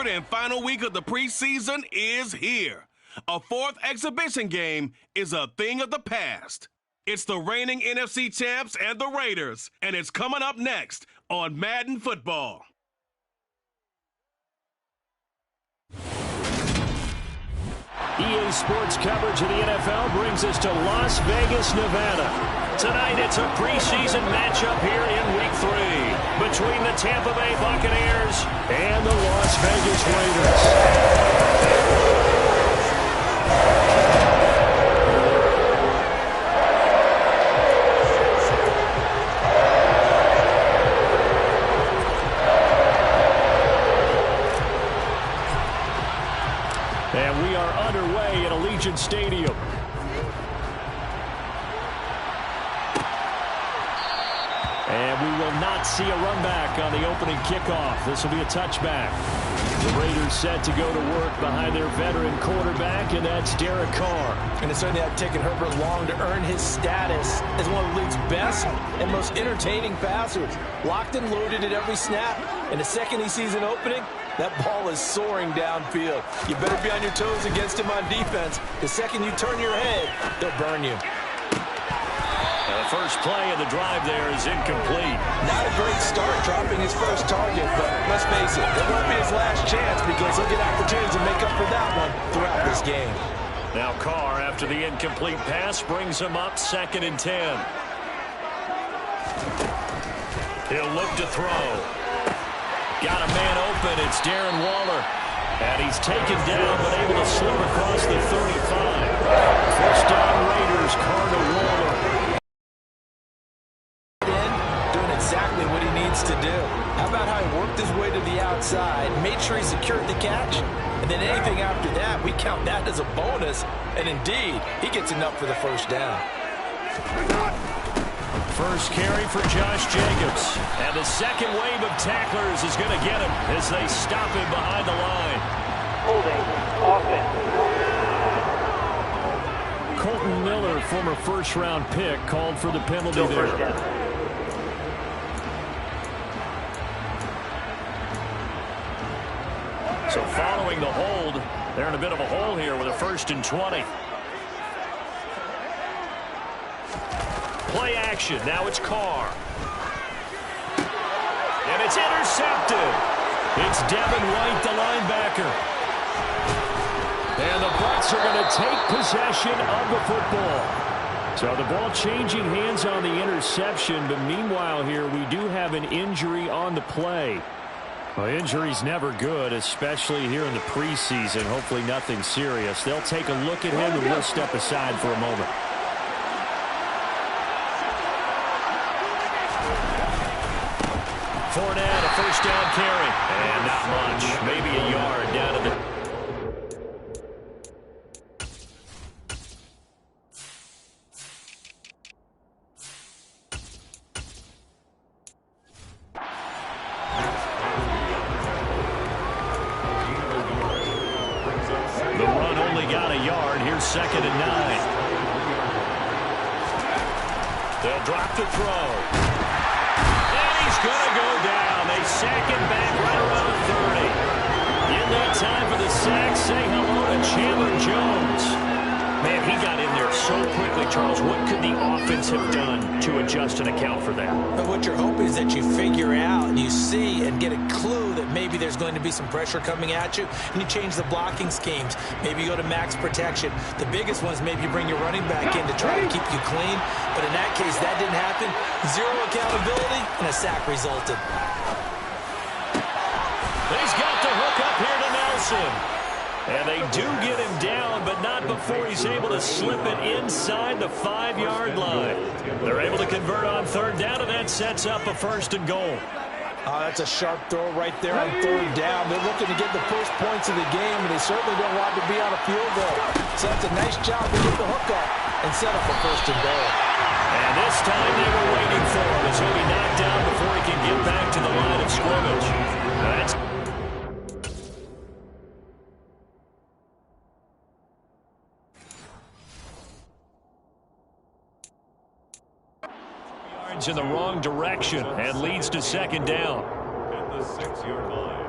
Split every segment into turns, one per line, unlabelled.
third and final week of the preseason is here. A fourth exhibition game is a thing of the past. It's the reigning NFC champs and the Raiders, and it's coming up next on Madden Football.
EA Sports coverage of the NFL brings us to Las Vegas, Nevada. Tonight it's a preseason matchup here in Week 3 between the Tampa Bay Buccaneers and the Las Vegas Raiders. And we are underway at Allegiant Stadium. And we will not see a run back on the opening kickoff. This will be a touchback. The Raiders set to go to work behind their veteran quarterback, and that's Derek Carr.
And it certainly had taken Herbert long to earn his status as one of the league's best and most entertaining passers. Locked and loaded at every snap. And the second he sees an opening, that ball is soaring downfield. You better be on your toes against him on defense. The second you turn your head, they'll burn you.
Now the first play of the drive there is incomplete.
Not a great start dropping his first target, but let's face it, it won't be his last chance because he'll get opportunities to make up for that one throughout this game.
Now Carr, after the incomplete pass, brings him up 2nd and 10. He'll look to throw. Got a man open. It's Darren Waller. And he's taken down, but able to slip across the 35. First down Raiders, Carr to Waller.
Doing exactly what he needs to do. How about how he worked his way to the outside, made sure he secured the catch, and then anything after that, we count that as a bonus. And indeed, he gets enough for the first down.
First carry for Josh Jacobs. And the second wave of tacklers is going to get him as they stop him behind the line.
Holding offense.
Colton Miller, former first-round pick, called for the penalty there. So following the hold, they're in a bit of a hole here with a 1st and 20. Play action. Now it's Carr. And it's intercepted. It's Devin White, the linebacker. And the Bucs are going to take possession of the football. So the ball changing hands on the interception, but meanwhile here we do have an injury on the play. Well, injury's never good, especially here in the preseason. Hopefully nothing serious. They'll take a look at him and we'll step aside for a moment. Fournette, a first down carry. And not much. Maybe a yard down to the... The run only got a yard. Here's 2nd and 9. They'll drop the throw. He's going to go down. They sack him back right around 30. In that time for the sack, say hello to Chandler Jones. Man, he got in there so quickly, Charles. What could the offense have done to adjust and account for that?
But what you're hoping is that you figure out and you see and get a clue that maybe there's going to be some pressure coming at you, and you change the blocking schemes. Maybe you go to max protection. The biggest one is maybe you bring your running back in to try to keep you clean. But in that case, that didn't happen. Zero accountability, and a sack resulted.
He's got the hook up here to Nelson. And they do get him down, but not before he's able to slip it inside the 5-yard line. They're able to convert on 3rd down, and that sets up a 1st and goal.
Oh, that's a sharp throw right there on 3rd down. They're looking to get the first points of the game, and they certainly don't want to be on a field goal. So that's a nice job to get the hook up and set up a 1st and goal.
And this time they were waiting for him as he'll be knocked down before he can get back to the line of scrimmage. That's in the wrong direction and leads to 2nd down.
At the 6-yard line.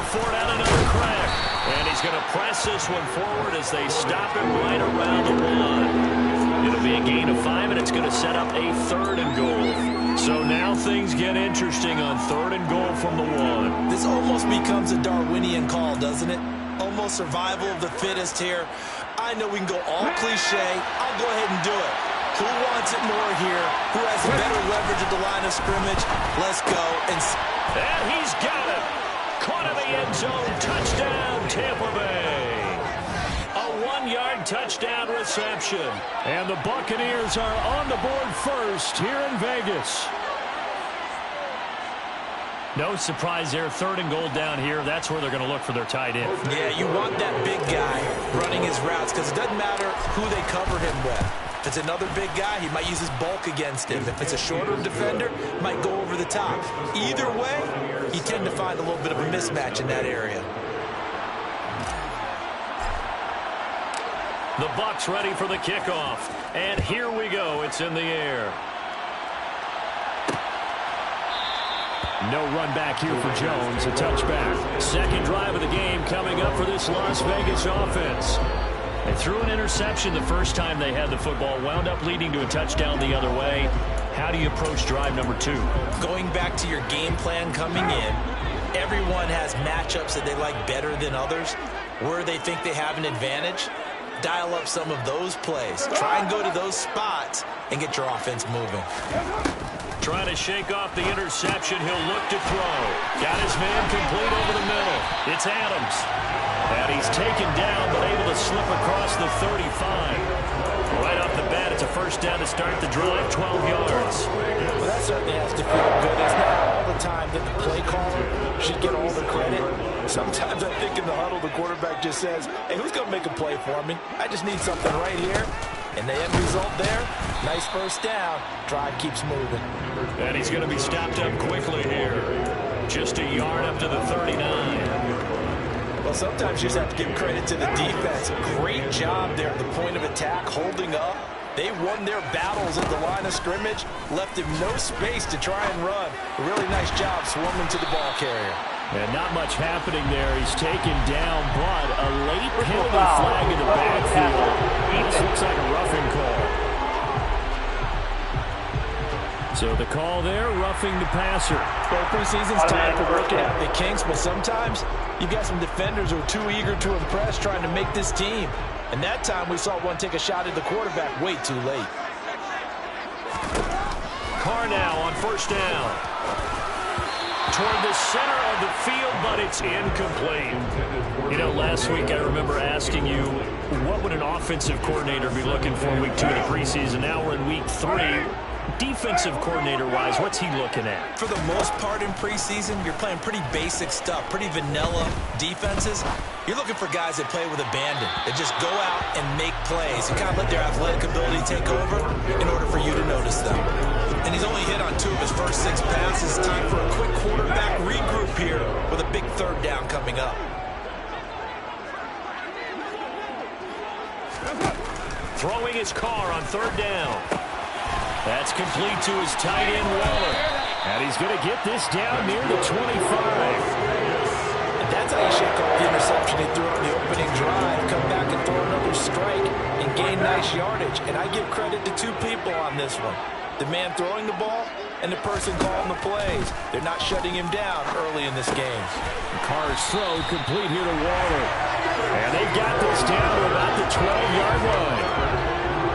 for it out another crack. And he's going to press this one forward as they stop him right around the one. It'll be a gain of 5, and it's going to set up a 3rd and goal. So now things get interesting on 3rd and goal from the 1.
This almost becomes a Darwinian call, doesn't it? Almost survival of the fittest here. I know we can go all cliche. I'll go ahead and do it. Who wants it more here? Who has the better leverage at the line of scrimmage? Let's go. And
he's got it. Caught in the end zone. Touchdown, Tampa Bay. A 1-yard touchdown reception. And the Buccaneers are on the board first here in Vegas. No surprise there. 3rd and goal down here. That's where they're going to look for their tight end.
Yeah, you want that big guy running his routes because it doesn't matter who they cover him with. If it's another big guy, he might use his bulk against him. If it's a shorter defender, he might go over the top. Either way, you tend to find a little bit of a mismatch in that area.
The Bucs ready for the kickoff. And here we go. It's in the air. No run back here for Jones. A touchback. Second drive of the game coming up for this Las Vegas offense. They threw an interception the first time they had the football. Wound up leading to a touchdown the other way. How do you approach drive number 2?
Going back to your game plan coming in, everyone has matchups that they like better than others. Where they think they have an advantage, dial up some of those plays. Try and go to those spots and get your offense moving.
Trying to shake off the interception. He'll look to throw. Got his man complete over the middle. It's Adams. And he's taken down, but able to slip across the 35. Right off the bat, it's a first down to start the drive, 12 yards.
Well, that certainly has to feel good. It's not all the time that the play caller should get all the credit. Sometimes I think in the huddle, the quarterback just says, hey, who's going to make a play for me? I just need something right here. And the end result there, nice first down. Drive keeps moving.
And he's going to be stopped up quickly here. Just a yard up to the 39.
Well, sometimes you just have to give credit to the defense. Great job there at the point of attack, holding up. They won their battles at the line of scrimmage, left him no space to try and run. A really nice job swarming to the ball carrier.
And not much happening there. He's taken down, but a late penalty flag in the backfield. This looks like a roughing call. So the call there, roughing the passer.
Well, preseason's time for working out the kinks, but sometimes you've got some defenders who are too eager to impress trying to make this team. And that time we saw one take a shot at the quarterback way too late.
Carr now on first down. Toward the center of the field, but it's incomplete. You know, last week I remember asking you, what would an offensive coordinator be looking for in week 2 of the preseason? Now we're in week 3. Defensive coordinator-wise, what's he looking at?
For the most part in preseason, you're playing pretty basic stuff, pretty vanilla defenses. You're looking for guys that play with abandon, that just go out and make plays and kind of let their athletic ability take over in order for you to notice them. And he's only hit on 2 of his first 6 passes. Time for a quick quarterback regroup here with a big third down coming up.
Throwing his Carr on third down. That's complete to his tight end, Weller. And he's going to get this down near the 25.
And that's how you shake off the interception he threw on the opening drive. Come back and throw another strike and gain nice yardage. And I give credit to 2 people on this one. The man throwing the ball and the person calling the plays. They're not shutting him down early in this game.
Carr's throw complete here to Waller. And they've got this down to about the 12-yard line.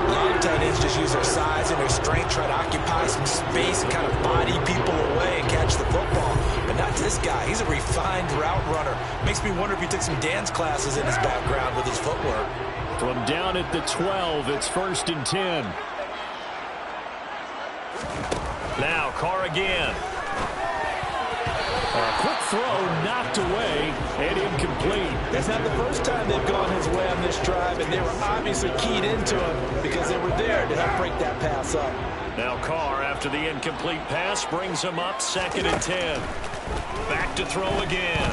A lot of tight ends just use their size and their strength, try to occupy some space and kind of body people away and catch the football. But not this guy. He's a refined route runner. Makes me wonder if he took some dance classes in his background with his footwork.
From down at the 12, it's 1st and 10. Now Carr again. A quick throw knocked away and incomplete.
That's not the first time they've gone his way on this drive, and they were obviously keyed into him because they were there to help break that pass up.
Now Carr, after the incomplete pass, brings him up 2nd and 10. Back to throw again.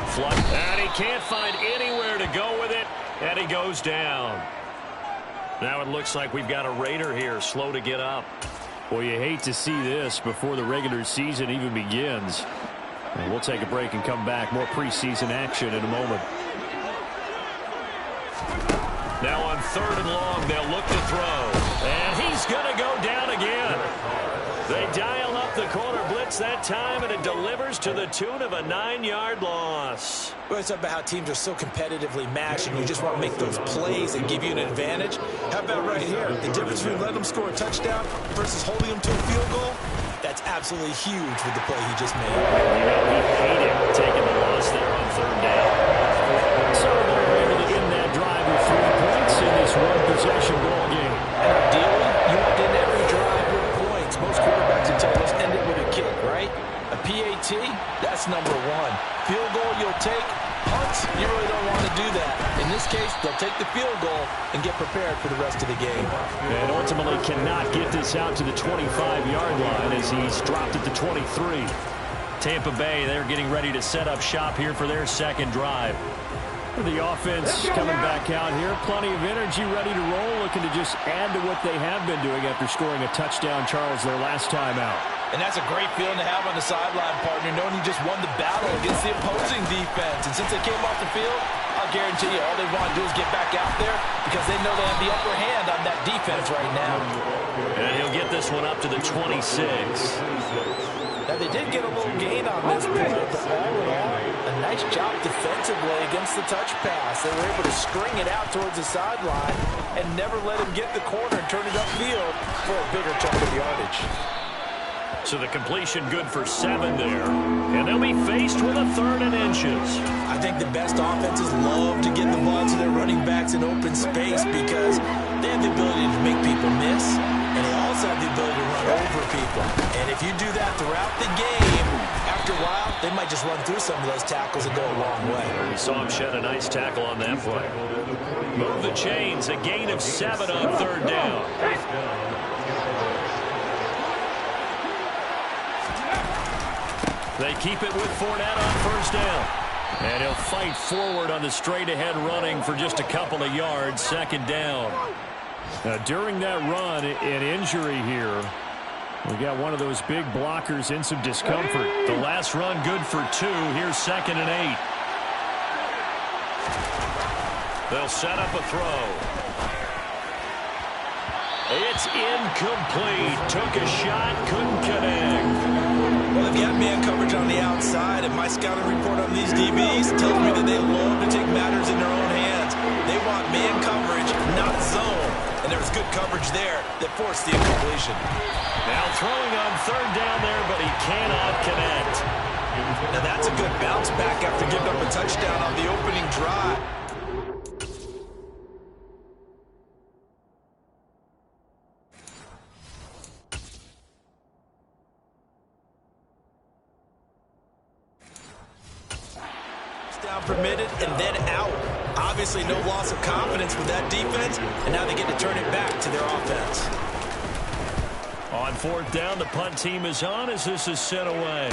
Flush, and he can't find anywhere to go with it, and he goes down. Now it looks like we've got a Raider here, slow to get up. Well, you hate to see this before the regular season even begins. And we'll take a break and come back. More preseason action in a moment. Now on 3rd and long, they'll look to throw. And he's going to go down again. They dial up the corner blitz that time, and it delivers to the tune of a 9-yard loss.
Well, it's about how teams are so competitively matched, and you just want to make those plays that give you an advantage. How about right here? The difference between letting them score a touchdown versus holding them to a field goal, that's absolutely huge with the play he just made.
He hated taking the loss there on 3rd down. So they're able to end that drive with 3 points in this one-possession ball game.
And ideally, you want to end every drive with points. Most quarterbacks would tell us end it with a kick, right? A PAT, that's number 1. Field goal you'll take. Punts, you really don't want to do that. In this case, they'll take the field goal and get prepared for the rest of the game.
And ultimately cannot get this out to the 25-yard line as he's dropped at the 23. Tampa Bay, they're getting ready to set up shop here for their 2nd drive. The offense coming back out here. Plenty of energy, ready to roll, looking to just add to what they have been doing after scoring a touchdown, Charles, their last time out.
And that's a great feeling to have on the sideline, partner, knowing you just won the battle against the opposing defense. And since they came off the field, I'll guarantee you all they want to do is get back out there because they know they have the upper hand on that defense right now.
And he'll get this one up to the 26.
Now, they did get a little gain on this play, but all in all, a nice job defensively against the touch pass. They were able to string it out towards the sideline and never let him get the corner and turn it upfield for a bigger chunk of yardage.
So the completion good for 7 there. And they'll be faced with a 3rd and inches.
I think the best offenses love to get the ball to their running backs in open space because they have the ability to make people miss, and they also have the ability to run over people. And if you do that throughout the game, after a while, they might just run through some of those tackles and go a long way.
We saw him shed a nice tackle on that play. Move the chains, a gain of 7 on 3rd down. They keep it with Fournette on 1st down. And he'll fight forward on the straight-ahead running for just a couple of yards, 2nd down. Now, during that run, an injury here. We got one of those big blockers in some discomfort. The last run good for 2. Here's 2nd and 8. They'll set up a throw. It's incomplete. Took a shot, couldn't connect.
Well, they've got man coverage on the outside, and my scouting report on these DBs tells me that they love to take matters in their own hands. They want man coverage, not zone. And there was good coverage there that forced the incompletion.
Now throwing on 3rd down there, but he cannot connect.
Now that's a good bounce back after giving up a touchdown on the opening drive. Down permitted and then out. Obviously no loss of confidence with that defense, and now they get to turn it back to their offense.
On 4th down, the punt team is on as this is sent away.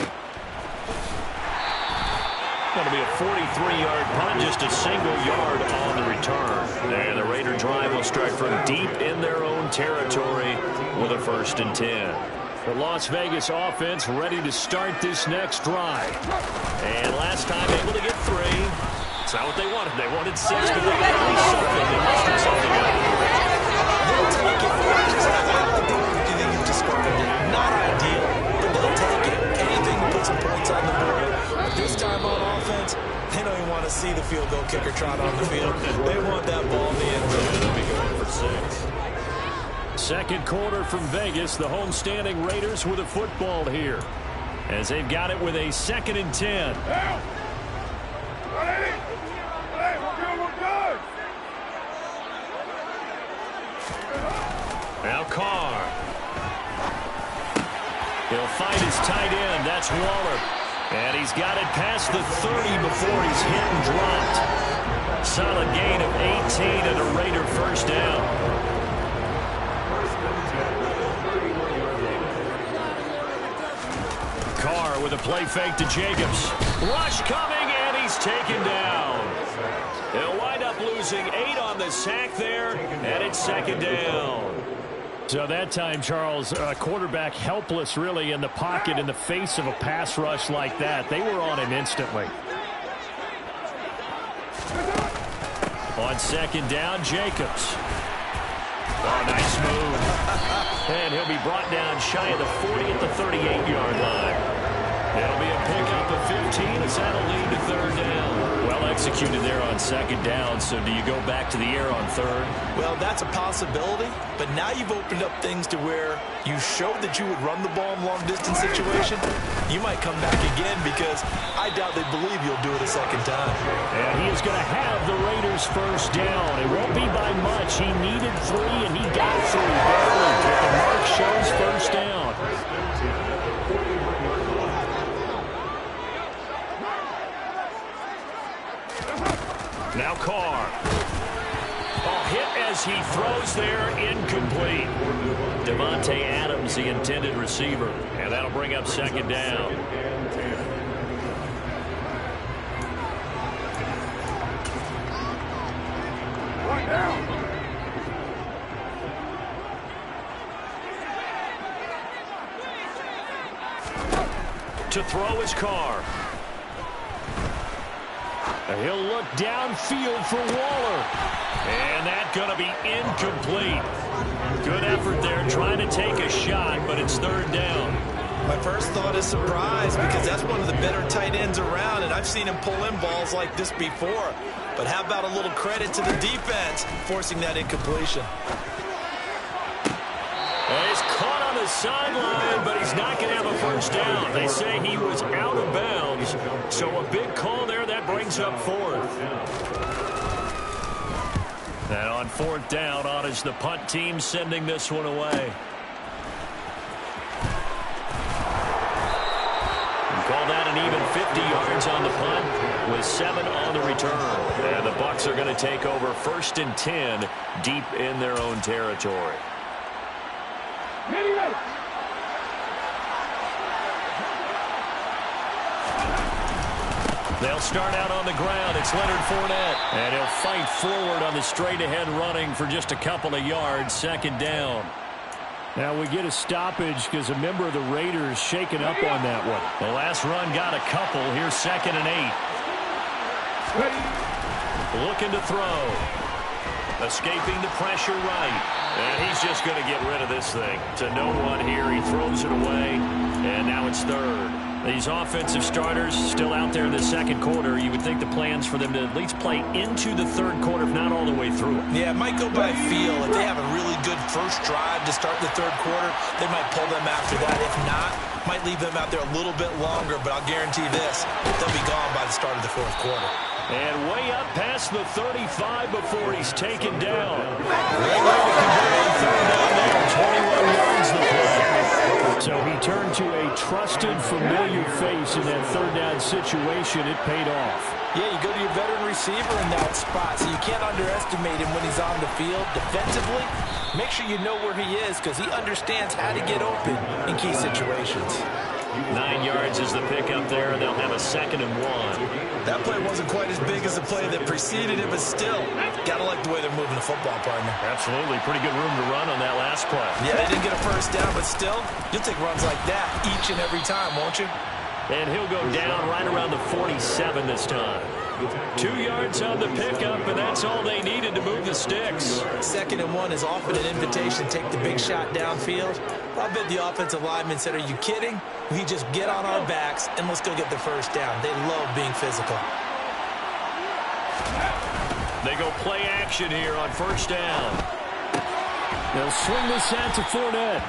Going to be a 43-yard punt, just a single yard on the return. And the Raider drive will start from deep in their own territory with a 1st and 10. The Las Vegas offense ready to start this next drive. And last time able to get 3. It's not what they wanted. They wanted 6, but they got at least something. They must have something out.
They'll take it. I like the way you described it. Not ideal, but they'll take it. Anything to put some points on the board. But this time on offense, they don't even want to see the field goal kicker trot on the field. They want that ball in the end zone.
They'll be going for 6. 2nd quarter from Vegas, the homestanding Raiders with a football here as they've got it with a 2nd and 10. Now Carr. He'll find his tight end. That's Waller. And he's got it past the 30 before he's hit and dropped. Solid gain of 18 and a Raider 1st down. Carr with a play fake to Jacobs. Rush coming, and he's taken down. They'll wind up losing 8 on the sack there, and it's 2nd down. So that time, Charles, quarterback helpless really in the pocket in the face of a pass rush like that. They were on him instantly. On second down, Jacobs. Oh, nice move. And he'll be brought down shy of the 40 at the 38-yard line. It'll be a pickup of 15 as that'll lead to third down. Well executed there on second down, so do you go back to the air on third?
Well, that's a possibility, but now you've opened up things to where you showed that you would run the ball in long-distance situation. You might come back again because I doubt they believe you'll do it a second time.
And he is going to have the Raiders first down. It won't be by much. He needed 3, and he got 3 barely. But the mark shows first down. Now Carr. Hit as he throws there, incomplete. Devontae Adams, the intended receiver. And that'll bring up second down. To throw is Carr. He'll look downfield for Waller. And that's going to be incomplete. Good effort there trying to take a shot, but it's third down.
My first thought is surprise because that's one of the better tight ends around, and I've seen him pull in balls like this before. But how about a little credit to the defense forcing that incompletion?
He's caught on the sideline, but he's not going to have a first down. They say he was out of bounds, so a big call there that brings up fourth. And on fourth down, on is the punt team sending this one away. Call that an even 50 yards on the punt with 7 on the return. And the Bucs are going to take over first and 10 deep in their own territory. They'll start out on the ground. It's Leonard Fournette. And he'll fight forward on the straight-ahead running for just a couple of yards. Second down. Now we get a stoppage because a member of the Raiders shaken up on that one. The last run got a couple. Here's second and 8. Looking to throw. Escaping the pressure right. And he's just going to get rid of this thing. To no one here. He throws it away. And now it's third. These offensive starters still out there in the second quarter. You would think the plans for them to at least play into the third quarter, if not all the way through it.
Yeah, it might go by feel. If they have a really good first drive to start the third quarter, they might pull them after that. If not, might leave them out there a little bit longer. But I'll guarantee this, they'll be gone by the start of the fourth quarter.
And way up past the 35 before he's taken down. 21 yards the play. So he turned to a trusted, familiar face in that third down situation. It paid off.
Yeah, you go to your veteran receiver in that spot, so you can't underestimate him when he's on the field. Defensively, make sure you know where he is because he understands how to get open in key situations.
9 yards is the pickup there, and they'll have a second and 1.
That play wasn't quite as big as the play that preceded it, but still, gotta like the way they're moving the football, partner.
Absolutely. Pretty good room to run on that last play.
Yeah, they didn't get a first down, but still, you'll take runs like that each and every time, won't you?
And he'll go down right around the 47 this time. 2 yards on the pickup, and that's all they needed to move the sticks.
Second and 1 is often an invitation to take the big shot downfield. I bet the offensive lineman said, are you kidding? We just get on our backs and let's go get the first down. They love being physical.
They go play action here on first down. They'll swing this out to Fournette.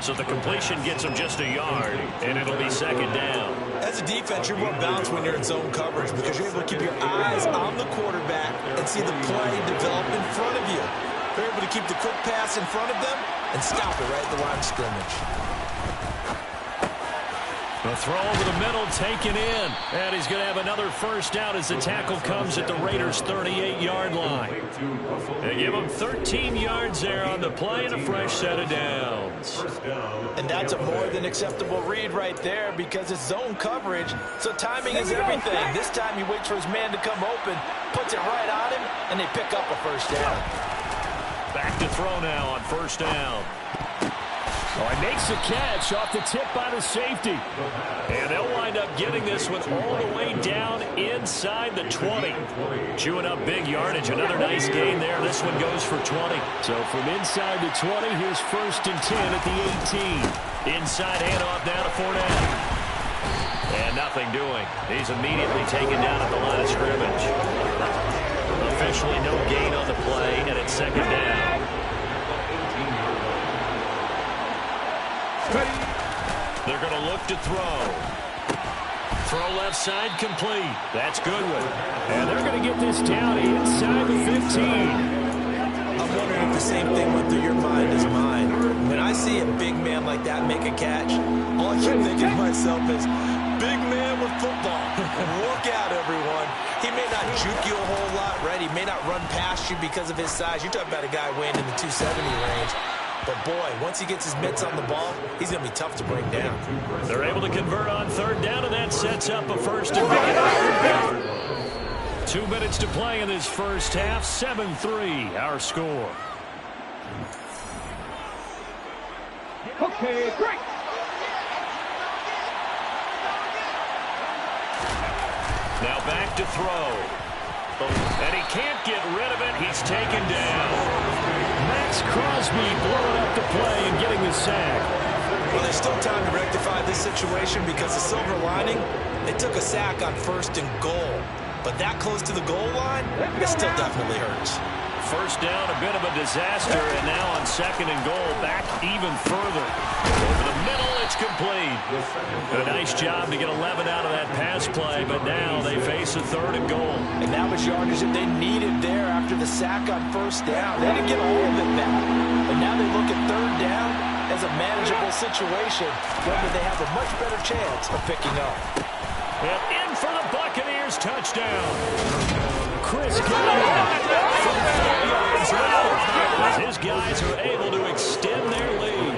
So the completion gets them just a yard, and it'll be second down.
As a defense, you're more balanced when you're in zone coverage because you're able to keep your eyes on the quarterback and see the play develop in front of you. You're able to keep the quick pass in front of them and stop it right at the line of scrimmage.
The throw over the middle taken in. And he's going to have another first down as the tackle comes at the Raiders' 38-yard line. They give him 13 yards there on the play and a fresh set of downs.
And that's a more than acceptable read right there because it's zone coverage, so timing is everything. This time he waits for his man to come open, puts it right on him, and they pick up a first down.
Back to throw now on first down. Oh, he makes the catch off the tip by the safety. And they'll wind up getting this one all the way down inside the 20. Chewing up big yardage. Another nice gain there. This one goes for 20. So from inside the 20, here's 1st and 10 at the 18. Inside handoff now to Fournette. And nothing doing. He's immediately taken down at the line of scrimmage. Officially no gain on the play, and it's 2nd down. They're going to look to throw. Throw left side complete. That's Goodwin. And they're going to get this down inside the 15.
I'm wondering if the same thing went through your mind as mine. When I see a big man like that make a catch, all I keep thinking to myself is, big man with football. Look out, everyone. He may not juke you a whole lot, right? He may not run past you because of his size. You're talking about a guy weighing in the 270 range. But, boy, once he gets his mitts on the ball, he's going to be tough to bring down.
They're able to convert on 3rd down, and that sets up a 1st and goal. 2 minutes to play in this first half. 7-3, our score.
Okay, great.
Now back to throw. And he can't get rid of it. He's taken down. Max Crosby blowing up the play and getting the sack.
Well, there's still time to rectify this situation because the silver lining, they took a sack on 1st and goal. But that close to the goal line, it still definitely hurts.
1st down, a bit of a disaster, and now on 2nd and goal, back even further. Over the middle, it's complete. A nice job to get 11 out of that pass play, but now they face a 3rd and goal.
And that was yardage that they needed there after the sack on 1st down. They didn't get all of it back. And now they look at 3rd down as a manageable situation where they have a much better chance of picking up.
And in for the Buccaneers, touchdown. Chris Godwin from 4 yards out as his guys are able to extend their lead.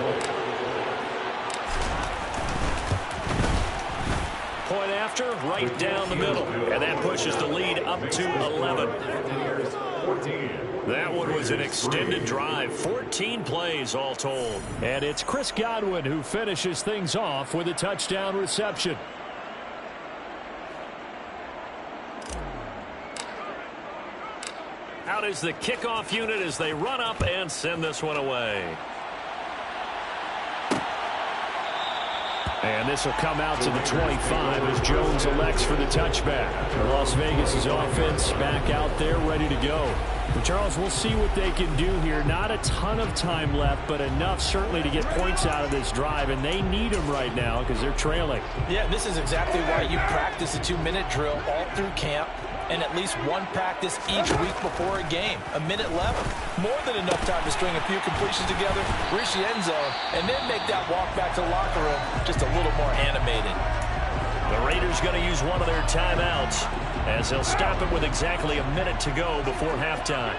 Point after, right down the middle. And that pushes the lead up to 11. That one was an extended drive. 14 plays all told. And it's Chris Godwin who finishes things off with a touchdown reception. Out is the kickoff unit as they run up and send this one away. And this will come out to the 25 as Jones elects for the touchback. Las Vegas' offense back out there ready to go. But Charles, we'll see what they can do here. Not a ton of time left, but enough certainly to get points out of this drive, and they need them right now because they're trailing.
Yeah, this is exactly why you practice a 2-minute drill all through camp and at least one practice each week before a game. A minute left, more than enough time to string a few completions together, reach the end zone, and then make that walk back to the locker room just a little more animated.
The Raiders going to use one of their timeouts as they'll stop it with exactly a minute to go before halftime.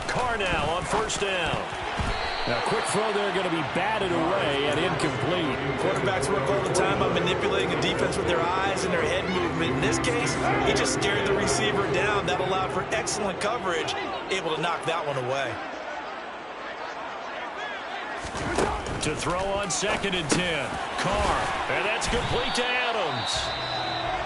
Carr now on 1st down. Now, quick throw there going to be batted away and incomplete.
Quarterbacks work all the time on manipulating a defense with their eyes and their head movement. In this case, he just stared the receiver down. That allowed for excellent coverage, able to knock that one away.
To throw on 2nd and 10. Carr, and that's complete to Adams.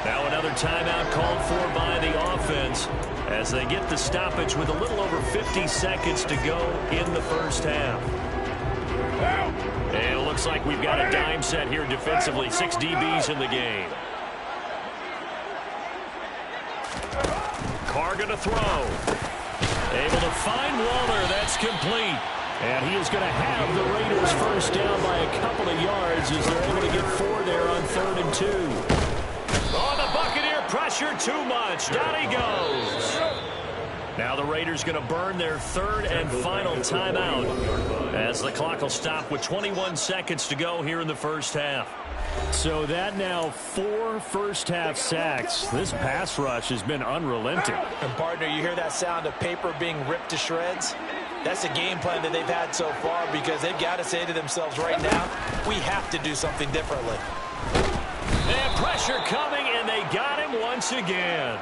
Now another timeout called for by the offense as they get the stoppage with a little over 50 seconds to go in the first half. And it looks like we've got a dime set here defensively. 6 DBs in the game. Carr going to throw. Able to find Waller. That's complete. And he is going to have the Raiders first down by a couple of yards as they're able to get 4 there on 3rd and 2. Oh, the Buccaneer pressure too much. Down he goes. Now the Raiders going to burn their 3rd and final timeout as the clock will stop with 21 seconds to go here in the first half. So that now 4 first-half sacks. This pass rush has been unrelenting.
And, partner, you hear that sound of paper being ripped to shreds? That's a game plan that they've had so far because they've got to say to themselves right now, we have to do something differently.
And pressure coming, and they got him once again.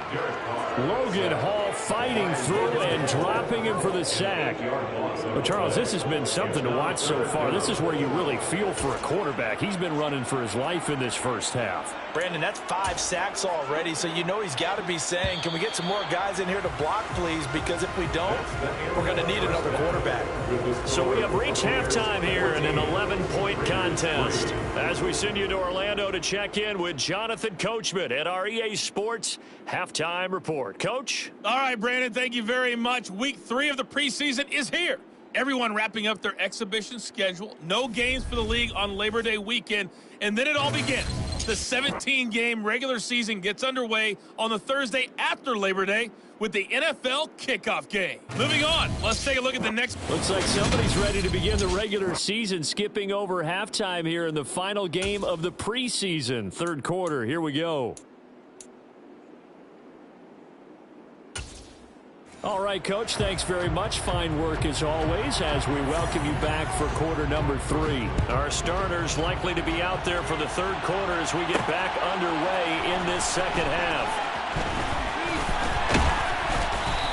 Logan Hall fighting through and dropping him for the sack. Well, Charles, this has been something to watch so far. This is where you really feel for a quarterback. He's been running for his life in this first half.
Brandon, that's 5 sacks already, so you know he's got to be saying, can we get some more guys in here to block, please? Because if we don't, we're going to need another quarterback.
So we have reached halftime here in an 11-point contest. As we send you to Orlando to check in with Jonathan Coachman at our EA Sports Halftime Report. Coach?
All right, Brandon, thank you very much. Week 3 of the preseason is here. Everyone wrapping up their exhibition schedule. No games for the league on Labor Day weekend. And then it all begins. The 17-game regular season gets underway on the Thursday after Labor Day with the NFL kickoff game. Moving on, let's take a look at the next.
Looks like somebody's ready to begin the regular season, skipping over halftime here in the final game of the preseason. Third quarter, here we go. All right, Coach, thanks very much. Fine work as always as we welcome you back for quarter number 3. Our starters likely to be out there for the third quarter as we get back underway in this second half.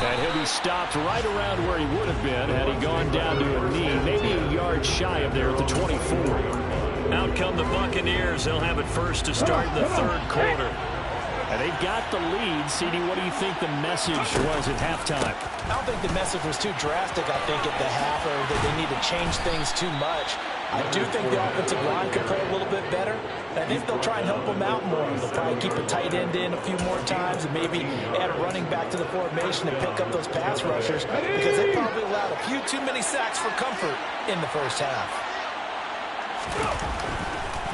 And he'll be stopped right around where he would have been had he gone down to a knee, maybe a yard shy of there at the 24. Out come the Buccaneers. They'll have it first to start the third quarter. And they've got the lead. CD, what do you think the message was at halftime?
I don't think the message was too drastic, I think, at the half, or that they need to change things too much. I do think the offensive line could play a little bit better. I think they'll try and help them out more. They'll probably keep a tight end in a few more times and maybe add a running back to the formation and pick up those pass rushers because they probably allowed a few too many sacks for comfort in the first half.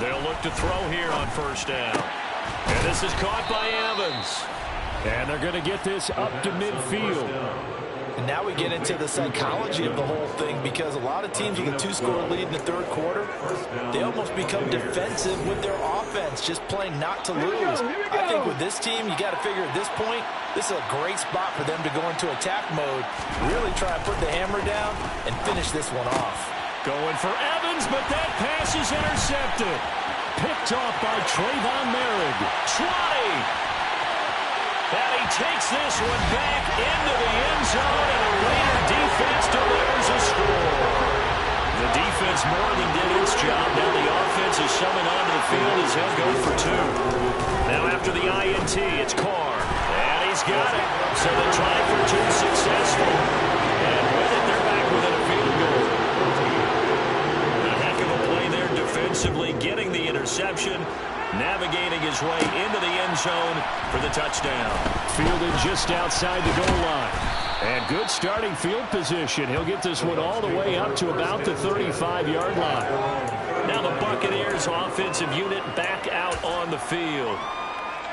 They'll look to throw here on first down. And this is caught by Evans. And they're going to get this up to midfield.
And now we get into the psychology of the whole thing because a lot of teams with a 2-score lead in the third quarter, they almost become defensive with their offense, just playing not to lose. I think with this team, you got to figure at this point, this is a great spot for them to go into attack mode, really try and put the hammer down and finish this one off.
Going for Evans, but that pass is intercepted. Picked off by Trayvon Merrick. 20. And he takes this one back into the end zone, and a Raider defense delivers a score. The defense more than did its job. Now the offense is summoned onto the field as he'll go for 2. Now after the INT, it's Carr. And he's got it. So the try for 2 successful. And with it, they're back within a field goal. A heck of a play there defensively, getting the interception, navigating his way into the end zone for the touchdown. Fielded just outside the goal line. And good starting field position. He'll get this one all the way up to about the 35-yard line. Now the Buccaneers offensive unit back out on the field.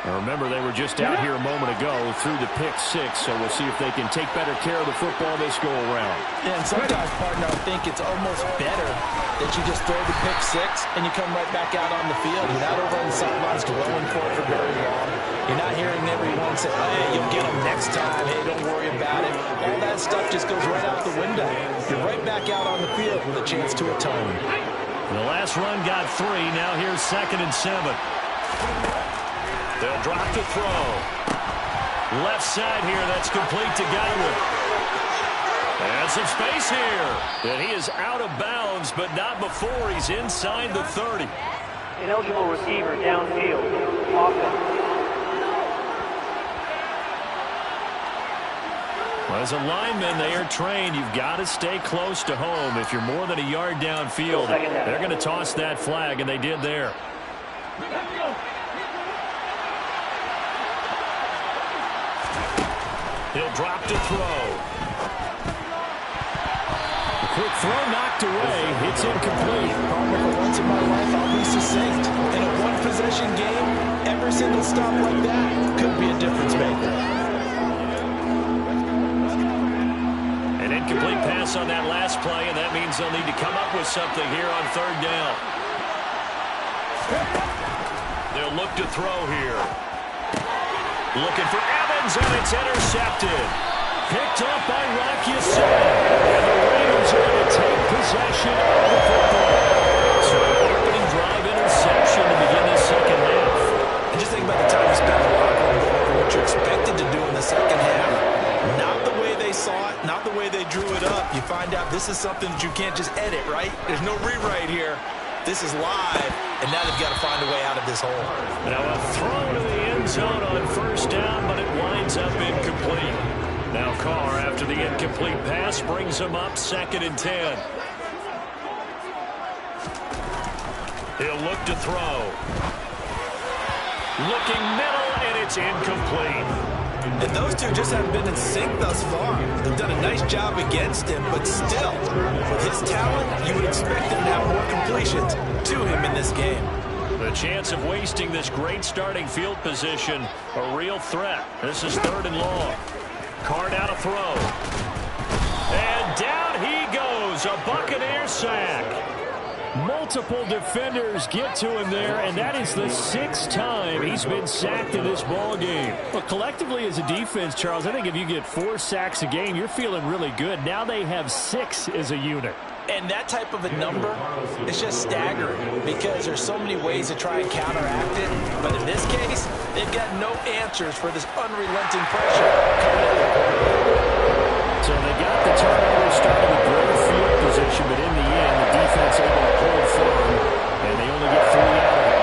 Now remember, they were just out here a moment ago through the pick 6, so we'll see if they can take better care of the football this go around.
And sometimes, partner, I think it's almost better that you just throw the pick 6 and you come right back out on the field. You're not over on the sidelines dwelling for it for very long. You're not hearing everyone say, hey, you'll get them next time. Hey, don't worry about it. All that stuff just goes right out the window. You're right back out on the field with a chance to atone.
The last run got 3. Now here's 2nd and 7. They'll drop to throw. Left side here, that's complete to Godwin. And some space here. And he is out of bounds, but not before he's inside the 30.
Ineligible receiver downfield. Offense.
Well, as a lineman, they are trained. You've got to stay close to home. If you're more than a yard downfield, they're going to toss that flag, and they did there. He'll drop to throw. A quick throw knocked away. It's incomplete.
For once in my life, I'll be succinct. In a one-possession game, every single stop like that could be a difference maker.
An incomplete pass on that last play, and that means they'll need to come up with something here on 3rd down. They'll look to throw here. Looking for Evans, and it's intercepted. Picked off by Rock Ya-Sin. And the Raiders are going to take possession of the football. So an opening drive interception to begin this second half.
And just think about the time we spent in the locker room going over not the way they drew it up. You find out this is something that you can't just edit, right? There's no rewrite here. This is live, and now they've got to find a way out of this hole.
Now a throw to the end zone on first down, but it winds up incomplete. Now Carr, after the incomplete pass, brings him up 2nd and 10. He'll look to throw. Looking middle, and it's incomplete.
And those two just haven't been in sync thus far. They've done a nice job against him, but still, with his talent, you would expect him to have more completions to him in this game.
The chance of wasting this great starting field position, a real threat. This is 3rd and long. Carr down to throw. And down he goes, a Buccaneer sack. Multiple defenders get to him there, and that is the 6th time he's been sacked in this ball game. Well, collectively as a defense, Charles, I think if you get 4 sacks a game, you're feeling really good. Now they have 6 as a unit.
And that type of a number is just staggering because there's so many ways to try and counteract it. But in this case, they've got no answers for this unrelenting pressure coming at the.
So they got the turnover starting with great field position, but in the end, the defense able to hold firm, and they only get 3 out of it.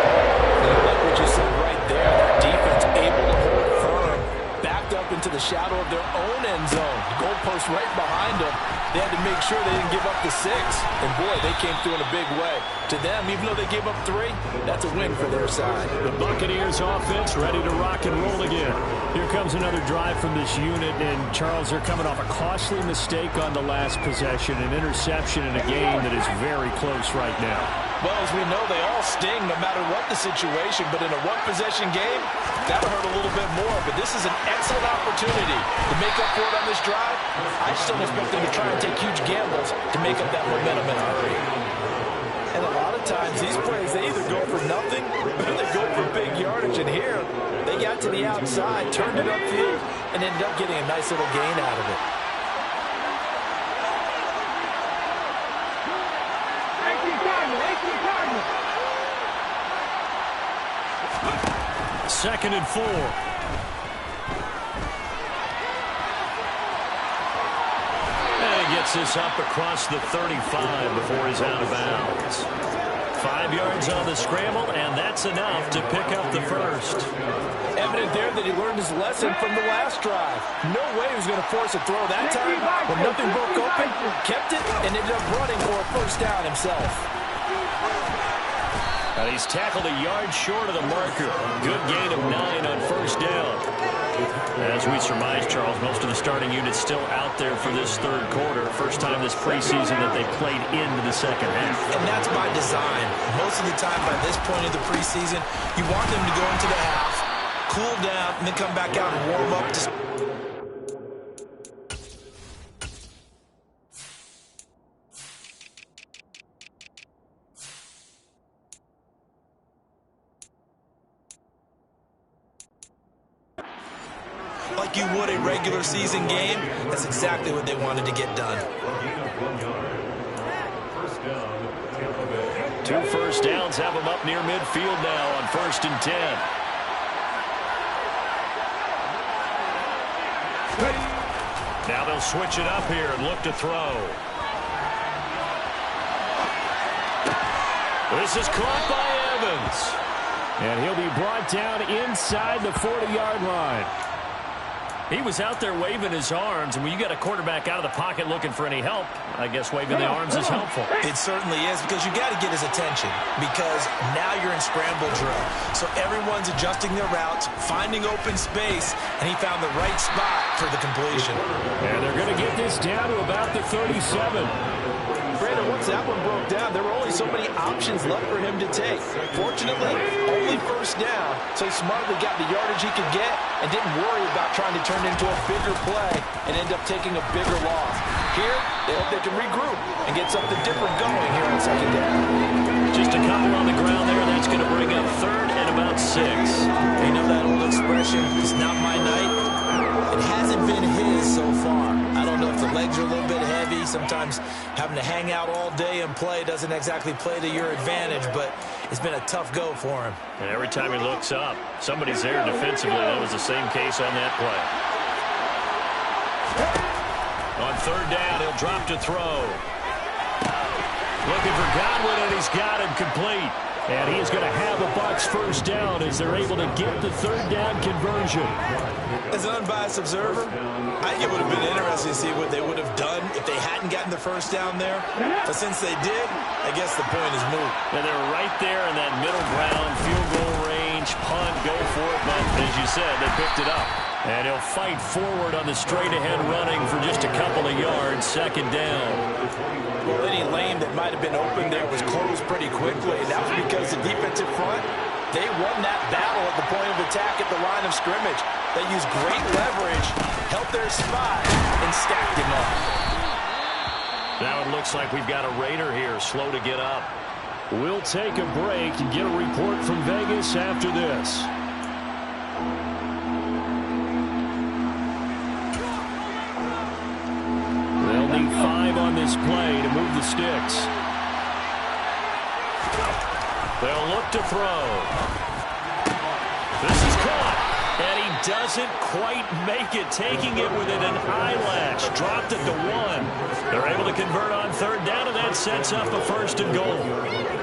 And I like what you said right there. That defense able to hold firm, backed up into the shadow of their own end zone. The goalpost right behind them. They had to make sure they didn't give up the 6. And, boy, they came through in a big way. To them, even though they gave up 3, that's a win for their side.
The Buccaneers offense ready to rock and roll again. Here comes another drive from this unit, and Charles, they're coming off a costly mistake on the last possession, an interception in a game that is very close right now.
Well, as we know, they all sting no matter what the situation, but in a one-possession game, that'll hurt a little bit more. But this is an excellent opportunity to make up for it on this drive. I just don't expect them to try and take huge gambles to make up that momentum in a hurry. And a lot of times, these plays, they either go for nothing or they go for big yardage. And here, they got to the outside, turned it upfield, and ended up getting a nice little gain out of it.
2nd and 4. And he gets this up across the 35 before he's out of bounds. 5 yards on the scramble, and that's enough to pick up the first.
Evident there that he learned his lesson from the last drive. No way he was going to force a throw that time. When nothing broke open, kept it, and ended up running for a first down himself.
And he's tackled a yard short of the marker. Good gain of 9 on first down. As we surmise, Charles, most of the starting units still out there for this 3rd quarter. First time this preseason that they played into the 2nd half.
And that's by design. Most of the time by this point of the preseason, you want them to go into the half, cool down, and then come back out and warm up to... like you would a regular season game. That's exactly what they wanted to get done.
2 first downs have them up near midfield now on 1st and 10. Now they'll switch it up here and look to throw. This is caught by Evans. And he'll be brought down inside the 40-yard line. He was out there waving his arms, and when you got a quarterback out of the pocket looking for any help, I guess waving the arms is helpful.
It certainly is, because you got to get his attention, because now you're in scramble drill. So everyone's adjusting their routes, finding open space, and he found the right spot for the completion.
And they're going to get this down to about the 37.
Brandon, once that one broke down, there were only so many options left for him to take. Fortunately, only first down, so he smartly got the yardage he could get and didn't worry about trying to turn into a bigger play and end up taking a bigger loss. Here, they hope they can regroup and get something different going here on 2nd down.
Just a couple on the ground there. That's going to bring up 3rd and about 6.
You know that old expression, it's not my night. It hasn't been his so far. I don't know if the legs are a little bit heavy. Sometimes having to hang out all day and play doesn't exactly play to your advantage, but it's been a tough go for him.
And every time he looks up, somebody's there defensively. That was the same case on that play. On third down, he'll drop to throw. Looking for Godwin, and he's got him complete. And he is going to have a Bucs first down as they're able to get the third down conversion.
As an unbiased observer, I think it would have been interesting to see what they would have done if they hadn't gotten the first down there. But since they did, I guess the point is moot.
And they're right there in that middle ground, field goal range, punt, go for it. But as you said, they picked it up. And he'll fight forward on the straight-ahead running for just a couple of yards, second down.
Well, any lane that might have been open there was closed pretty quickly, and that was because the defensive front, they won that battle at the point of attack at the line of scrimmage. They used great leverage, held their spot, and stacked him up.
Now it looks like we've got a Raider here, slow to get up. We'll take a break and get a report from Vegas after this. They'll need 5 on this play to move the sticks. They'll look to throw. This is caught. And he doesn't quite make it, taking it within an eyelash. Dropped it to 1. They're able to convert on third down, and that sets up a first and goal.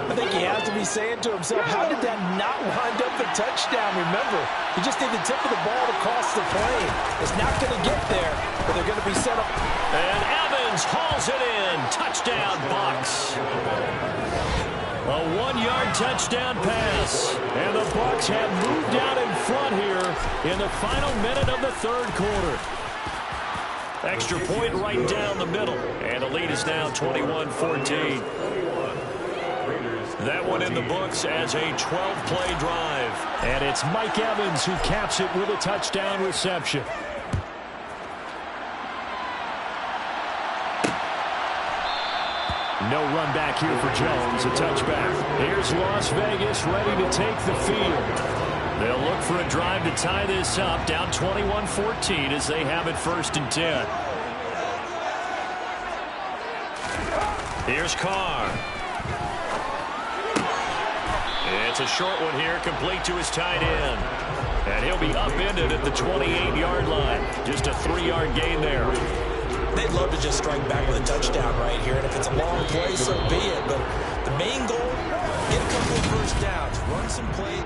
I think he has to be saying to himself, how did that not wind up a touchdown? Remember, he just need the tip of the ball to cross the plane. It's not going to get there, but they're going to be set up.
And Evans hauls it in. Touchdown, Bucs. A 1-yard touchdown pass. And the Bucs have moved out in front here in the final minute of the third quarter. Extra point right down the middle. And the lead is now 21-14. That one in the books as a 12-play drive. And it's Mike Evans who caps it with a touchdown reception. No run back here for Jones, a touchback. Here's Las Vegas ready to take the field. They'll look for a drive to tie this up, down 21-14 as they have it first and 10. Here's Carr. It's a short one here, complete to his tight end. And he'll be upended at the 28-yard line. Just a 3-yard gain there.
They'd love to just strike back with a touchdown right here, and if it's a long play, so be it. But the main goal, get a couple of first downs, run some plays.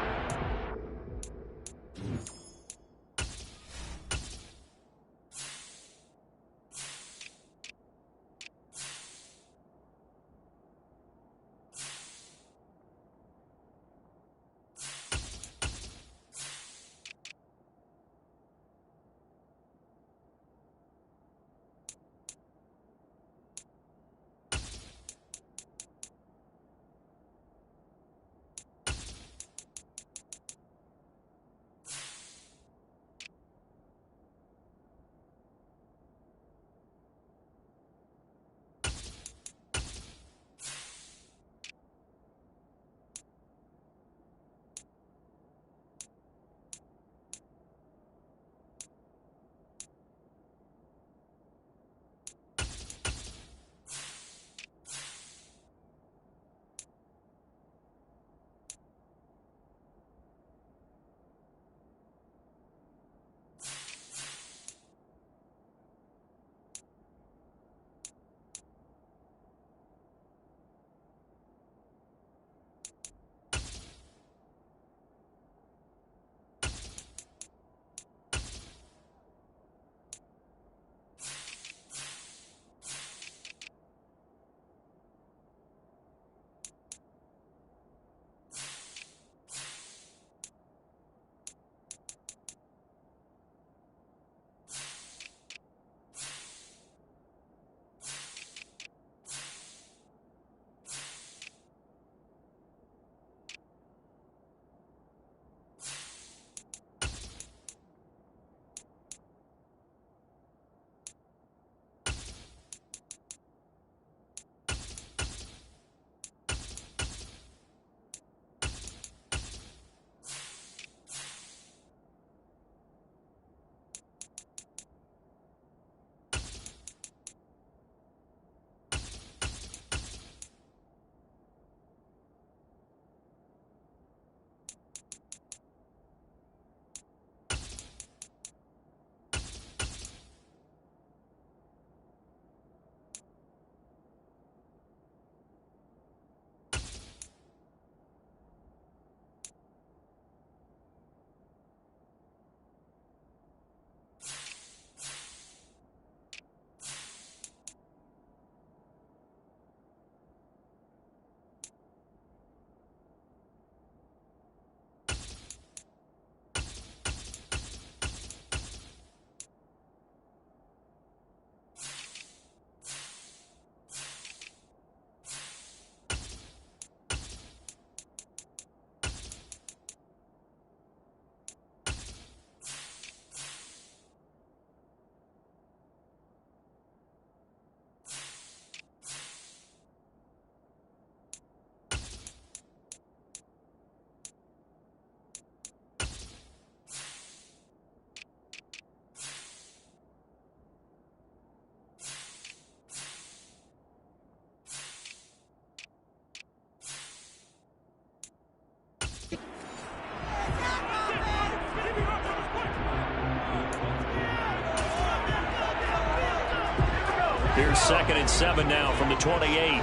Here's 2nd and 7 now from the 28.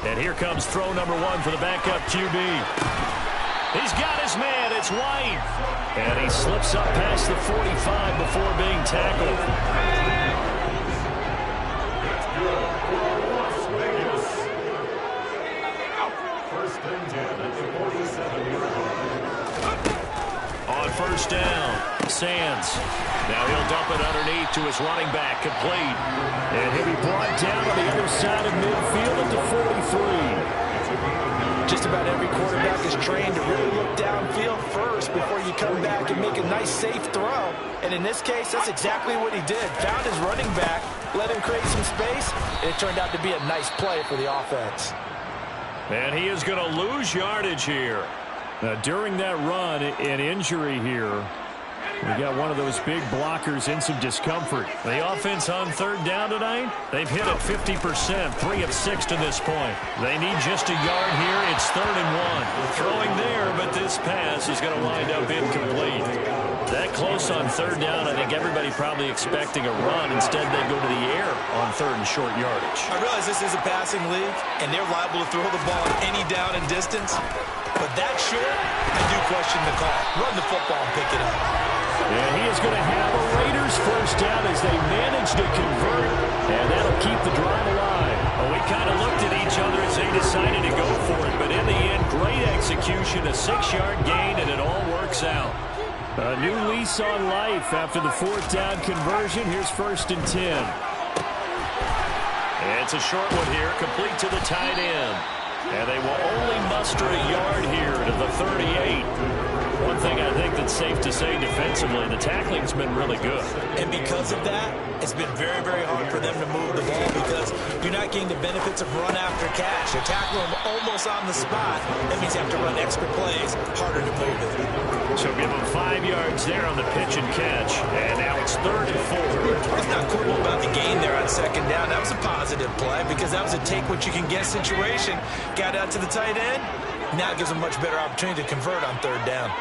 And here comes throw number 1 for the backup QB. He's got his man. It's White. And he slips up past the 45 before being tackled. On first down, Sands. Now he'll dump it underneath to his running back, complete. And he'll be brought down on the other side of midfield at the 43.
Just about every quarterback is trained to really look downfield first before you come back and make a nice, safe throw. And in this case, that's exactly what he did. Found his running back, let him create some space, and it turned out to be a nice play for the offense.
And he is going to lose yardage here. Now, during that run, an injury here. We got one of those big blockers in some discomfort. The offense on third down tonight, they've hit it 50%, 3 of 6 to this point. They need just a yard here. It's 3rd and 1. Throwing there, but this pass is going to wind up incomplete. That close on third down, I think everybody probably expecting a run. Instead, they go to the air on 3rd and short yardage.
I realize this is a passing league, and they're liable to throw the ball on any down and distance. But that short, I do question the call. Run the football and pick it up.
And he is going to have a Raiders first down as they manage to convert, and that'll keep the drive alive. Well, we kind of looked at each other as they decided to go for it, but in the end, great execution, a 6-yard gain, and it all works out. A new lease on life after the 4th down conversion. Here's 1st and 10. And it's a short one here, complete to the tight end. And they will only muster a yard here to the 38. One thing I think that's safe to say defensively, the tackling's been really good.
And because of that, it's been very, very hard for them to move the ball because you're not getting the benefits of run after catch. They're tackling them almost on the spot. That means you have to run extra plays, harder to move it.
So give them 5 yards there on the pitch and catch. And now it's 3rd and 4.
It's not cool about the gain there on 2nd down. That was a positive play because that was a take-what-you-can-get situation. Got out to the tight end. Now it gives them a much better opportunity to convert on 3rd down.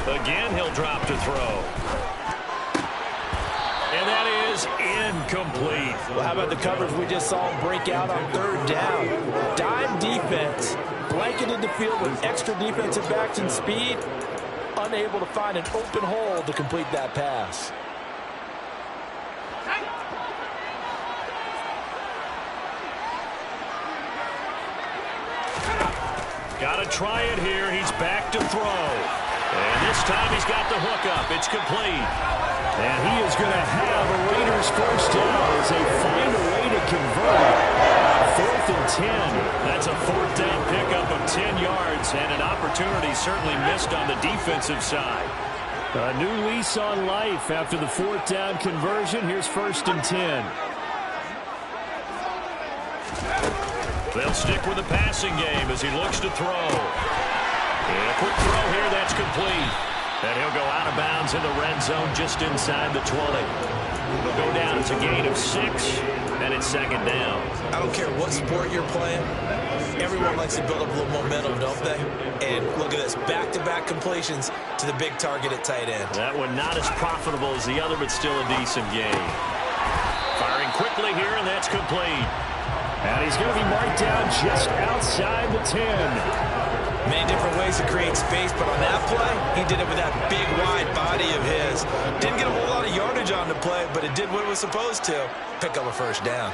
Again, he'll drop to throw. And that is incomplete.
Well, how about the coverage we just saw him break out on 3rd down? Dime defense, blanketed the field with extra defensive backs and speed, unable to find an open hole to complete that pass.
Got to try it here. He's back to throw. And this time he's got the hook up. It's complete. And he is going to have a Raiders first down as they find a way to convert. 4th and 10. That's a 4th down pickup of 10 yards and an opportunity certainly missed on the defensive side. A new lease on life after the 4th down conversion. Here's 1st and 10. They'll stick with the passing game as he looks to throw. And a quick throw here, that's complete. And he'll go out of bounds in the red zone just inside the 20. He'll go down. It's a gain of 6, and it's 2nd down.
I don't care what sport you're playing. Everyone likes to build up a little momentum, don't they? And look at this, back-to-back completions to the big target at tight end.
That one not as profitable as the other, but still a decent game. Firing quickly here, and that's complete. And he's going to be marked down just outside the 10.
Many different ways to create space, but on that play, he did it with that big, wide body of his. Didn't get a whole lot of yardage on the play, but it did what it was supposed to. Pick up a first down.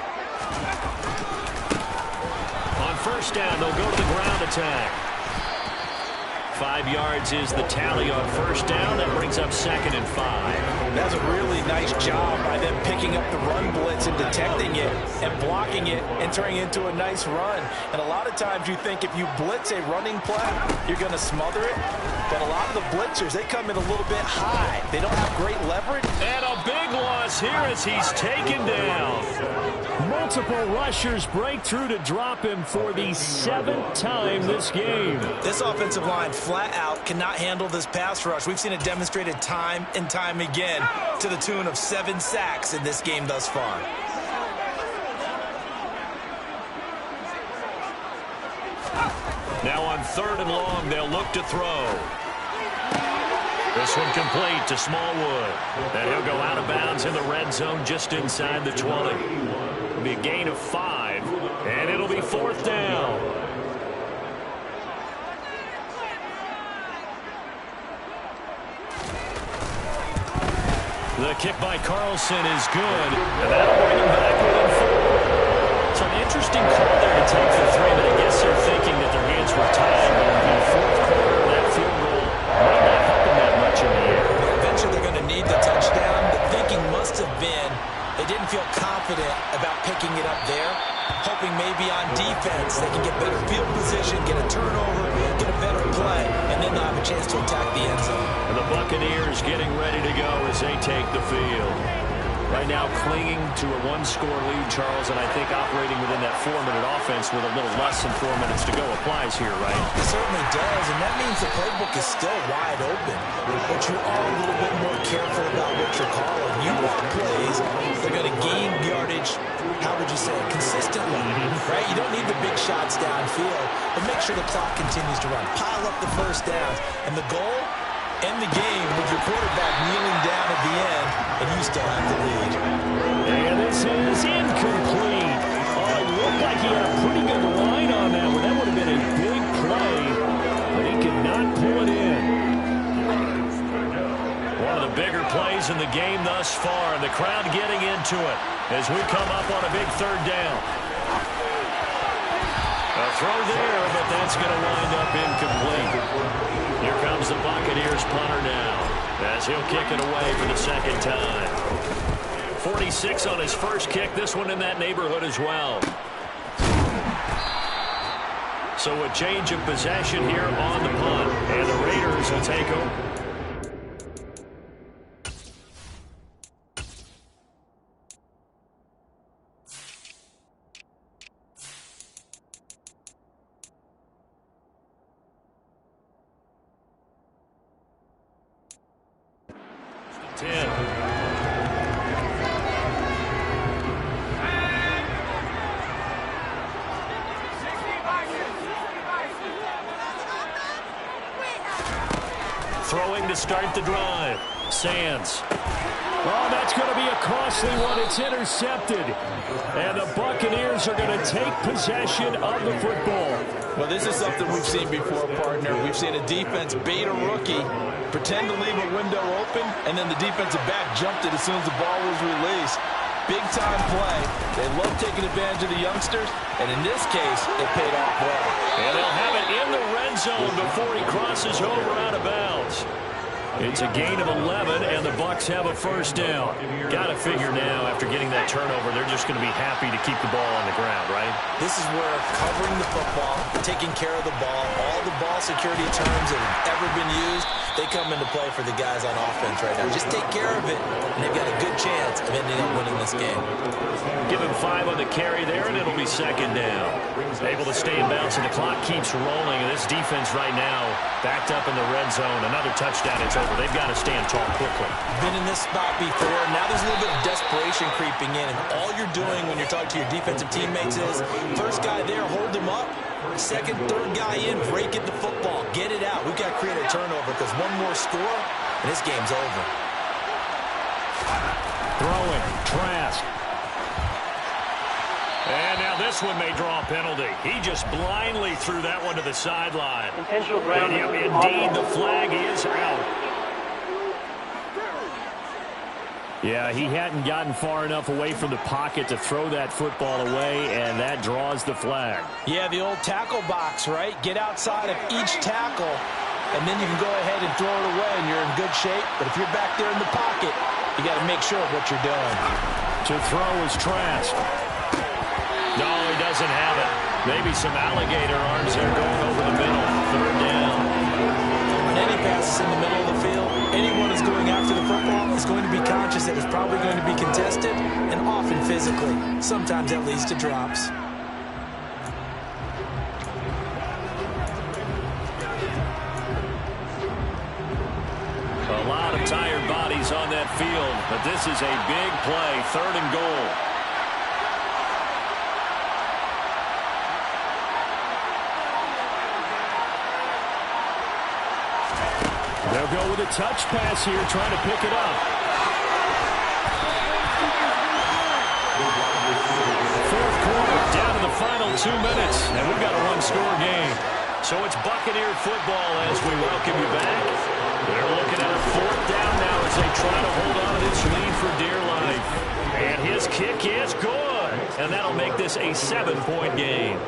On first down, they'll go to the ground attack. 5 yards is the tally on first down. That brings up 2nd and 5.
That's a really nice job by them picking up the run blitz and detecting it and blocking it and turning it into a nice run. And a lot of times you think if you blitz a running play, you're going to smother it. But a lot of the blitzers, they come in a little bit high. They don't have great leverage.
And a big loss here as he's taken down. Multiple rushers break through to drop him for the 7th time this game.
This offensive line flat out cannot handle this pass rush. We've seen it demonstrated time and time again to the tune of 7 sacks in this game thus far.
Now on 3rd and long, they'll look to throw. This one complete to Smallwood. And he'll go out of bounds in the red zone just inside the 20. It'll be a gain of 5, and it'll be 4th down. The kick by Carlson is good, and that'll bring him back within 4. So an interesting call there to take for 3, but I guess they're thinking that their hands were tied in the 4th quarter. That field goal may not help them that much in the air.
Eventually they're going to need the touchdown. The thinking must have been they didn't feel confident about picking it up there, hoping maybe on defense they can get better field position, get a turnover, get a better play, and then they'll have a chance to attack the end zone.
And the Buccaneers getting ready to go as they take the field. Right now clinging to a 1-score lead, Charles, and I think operating within that 4-minute offense with a little less than 4 minutes to go applies here, right?
It certainly does, and that means the playbook is still wide open. But you are a little bit more careful about what you're calling. You want plays that are going to gain yardage, how would you say, consistently, right? You don't need the big shots downfield, but make sure the clock continues to run. Pile up the first downs, and the goal, end the game with your quarterback kneeling down at the end, and you still have the lead.
And this is incomplete. Oh, it looked like he had a pretty good line on that one. That would have been a big play, but he could not pull it in. One of the bigger plays in the game thus far, and the crowd getting into it as we come up on a big 3rd down. A throw there, but that's going to wind up incomplete. Here comes the Buccaneers punter now as he'll kick it away for the 2nd time. 46 on his first kick, this one in that neighborhood as well. So a change of possession here on the punt, and the Raiders will take over. Throwing to start the drive. Sands. Oh, that's going to be a costly one. It's intercepted. And the Buccaneers are going to take possession of the football.
Well, this is something we've seen before, partner. We've seen a defense bait a rookie, pretend to leave a window open, and then the defensive back jumped it as soon as the ball was released. Big-time play. They love taking advantage of the youngsters, and in this case, it paid off well.
And they'll have it in the red zone before he crosses over out of bounds. It's a gain of 11, and the Bucs have a 1st down. Got to figure now, after getting that turnover, they're just going to be happy to keep the ball on the ground, right?
This is where covering the football, taking care of the ball, all the ball security terms that have ever been used, they come into play for the guys on offense right now. Just take care of it, and they've got a good chance of ending up winning this game.
Give him 5 on the carry there, and it'll be 2nd down. Able to stay in bounds, and the clock keeps rolling. And this defense right now backed up in the red zone. Another touchdown, it's over. They've got to stand tall quickly.
Been in this spot before. Now there's a little bit of desperation creeping in, and all you're doing when you're talking to your defensive teammates is, first guy there, hold him up. Second, third guy in, break it the football. Get it out. We've got to create a turnover because one more score, and this game's over.
Throwing, Trask. And now this one may draw a penalty. He just blindly threw that one to the sideline.
Intentional grounding.
And indeed, the flag is out. Yeah, he hadn't gotten far enough away from the pocket to throw that football away, and that draws the flag.
Yeah, the old tackle box, right? Get outside of each tackle, and then you can go ahead and throw it away, and you're in good shape. But if you're back there in the pocket, you got to make sure of what you're doing.
To throw is Trask. No, he doesn't have it. Maybe some alligator arms there going over the middle. 3rd down.
On any passes in the middle of the field, anyone who's going after the football is going to be conscious that it's probably going to be contested, and often physically. Sometimes that leads to drops.
A lot of tired bodies on that field, but this is a big play. 3rd and goal. They'll go with a touch pass here, trying to pick it up. Fourth quarter, down to the final 2 minutes, and we've got a one-score game. So it's Buccaneer football as we welcome you back. They're looking at a fourth down now as they try to hold on to this lead for dear life. And his kick is good, and that'll make this a 7-point game.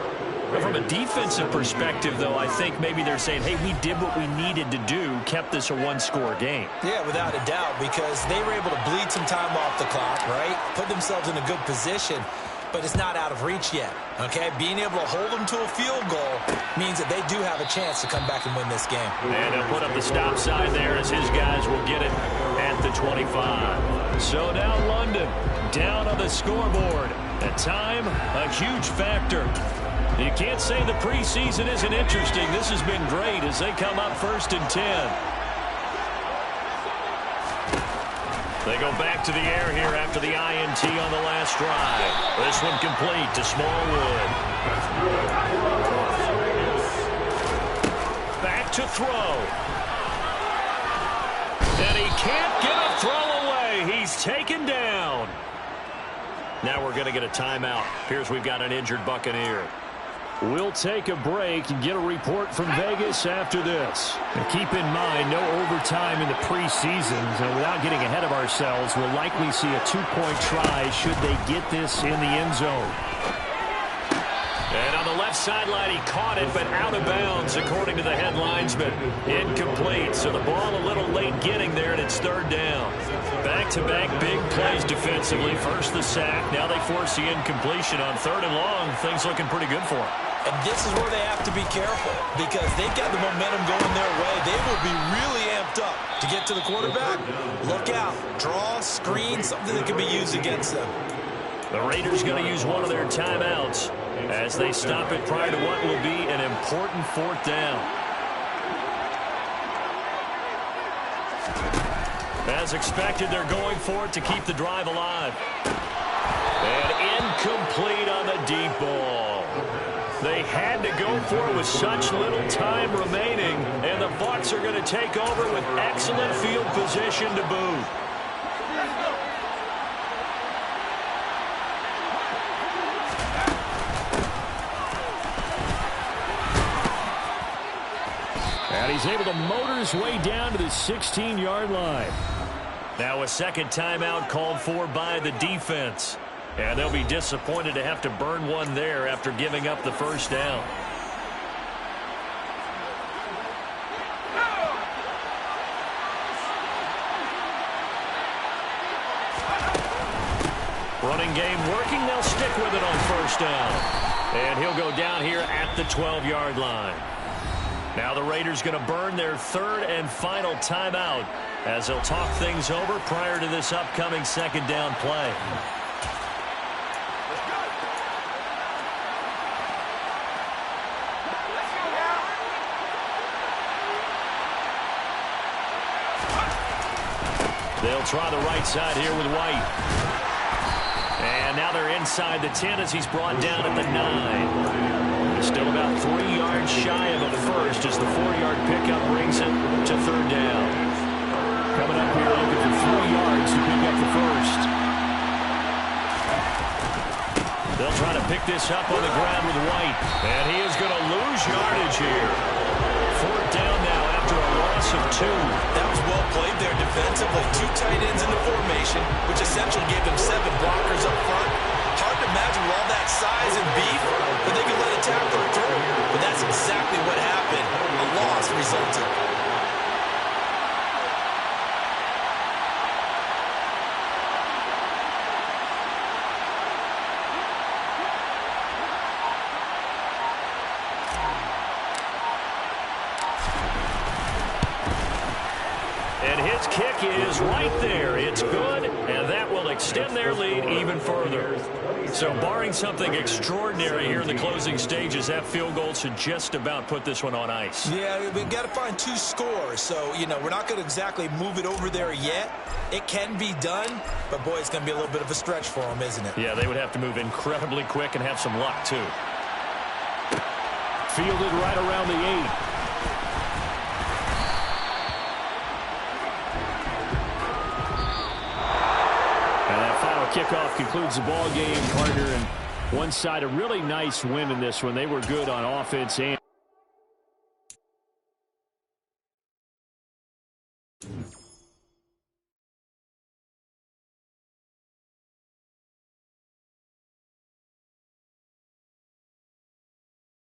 From a defensive perspective, though, I think maybe they're saying, hey, we did what we needed to do, kept this a one-score game.
Yeah, without a doubt, because they were able to bleed some time off the clock, right? Put themselves in a good position, but it's not out of reach yet, okay? Being able to hold them to a field goal means that they do have a chance to come back and win this game.
And they'll put up the stop sign there as his guys will get it at the 25. So now London down on the scoreboard. At time, a huge factor. You can't say the preseason isn't interesting. This has been great as they come up 1st and 10. They go back to the air here after the INT on the last drive. This one complete to Smallwood. Back to throw. And he can't get a throw away. He's taken down. Now we're going to get a timeout. Here's we've got an injured Buccaneer. We'll take a break and get a report from Vegas after this. Now keep in mind, no overtime in the preseason. So without getting ahead of ourselves, we'll likely see a 2-point try should they get this in the end zone. And on the left sideline, he caught it, but out of bounds, according to the head linesman. Incomplete, so the ball a little late getting there, and it's 3rd down. Back-to-back big plays defensively. First the sack, now they force the incompletion on 3rd and long. Things looking pretty good for them.
And this is where they have to be careful because they've got the momentum going their way. They will be really amped up to get to the quarterback. Look out. Draw, screen, something that can be used against them.
The Raiders going to use one of their timeouts as they stop it prior to what will be an important 4th down. As expected, they're going for it to keep the drive alive. And incomplete on the deep ball. They had to go for it with such little time remaining, and the Bucs are going to take over with excellent field position to boot. And he's able to motor his way down to the 16-yard line. Now a second timeout called for by the defense. And they'll be disappointed to have to burn one there after giving up the first down. Running game working. They'll stick with it on first down. And he'll go down here at the 12-yard line. Now the Raiders going to burn their 3rd and final timeout as they'll talk things over prior to this upcoming 2nd down play. They'll try the right side here with White. And now they're inside the 10 as he's brought down at the 9. Still about 3 yards shy of a first as the 4-yard pickup brings it to 3rd down. Coming up here looking for 3 yards to pick up the first. They'll try to pick this up on the ground with White. And he is going to lose yardage here. 4th down now after a loss of 2.
That was well played there defensively. 2 tight ends in the formation, which essentially gave them 7 blockers up front. Hard to imagine with all that size and beef that they could let a tackler through. But that's exactly what happened. A loss resulted.
And his kick is right there. It's good, and that will extend their lead even further. So barring something extraordinary here in the closing stages, that field goal should just about put this one on ice.
Yeah, we've got to find 2 scores. So, you know, we're not going to exactly move it over there yet. It can be done, but, boy, it's going to be a little bit of a stretch for them, isn't it?
Yeah, they would have to move incredibly quick and have some luck, too. Fielded right around the 8. Kickoff concludes the ball game, partner, and one side a really nice win in this one. They were good on offense and